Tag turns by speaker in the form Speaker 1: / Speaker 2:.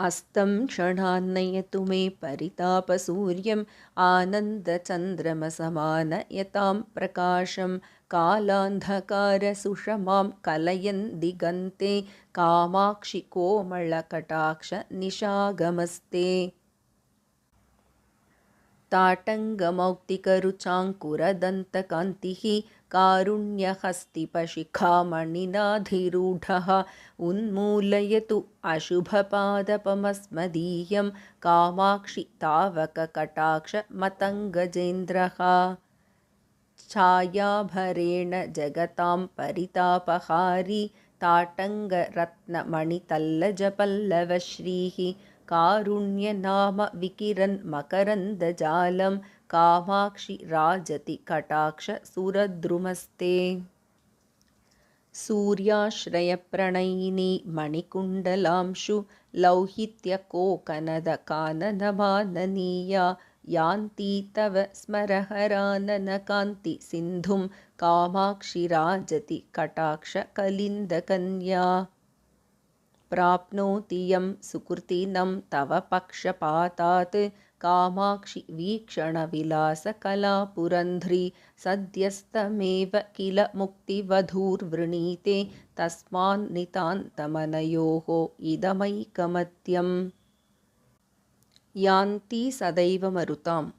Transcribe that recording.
Speaker 1: अस्तं क्षणान्नयतु मे परितापसूर्यम् आनन्दचन्द्रमसमानयतां प्रकाशं कालान्धकारसुषमां कलयन् दिगन्ते कामाक्षि कोमलकटाक्षनिशागमस्ते ताटङ्गमौक्तिकरुचाङ्कुरदन्तकान्तिः कारुण्यहस्तिपशिखामणिनाधिरूढः उन्मूलयतु अशुभपादपमस्मदीयं कामाक्षि तावककटाक्षमतङ्गजेन्द्रः छायाभरेण जगतां परितापहारी ताटङ्गरत्नमणितल्लजपल्लवश्रीः कारुण्यनाम विकिरन् मकरन्दजालं कामाक्षि राजति कटाक्षसुरद्रुमस्ते सूर्याश्रयप्रणयिनी मणिकुण्डलांशु लौहित्यकोकनदकाननमाननीया यान्ती तव स्मरहराननकान्तिसिन्धुं कामाक्षि राजति कटाक्षकलिन्दकन्या प्राप्नोति यं सुकृतिनं तव पक्षपातात् कामाक्षि वीक्षणविलासकलापुरन्ध्री सद्यस्तमेव किल मुक्तिवधूर्वृणीते तस्मान्नितान्तमनयोः इदमैकमत्यम् यान्ती सदैव मरुताम्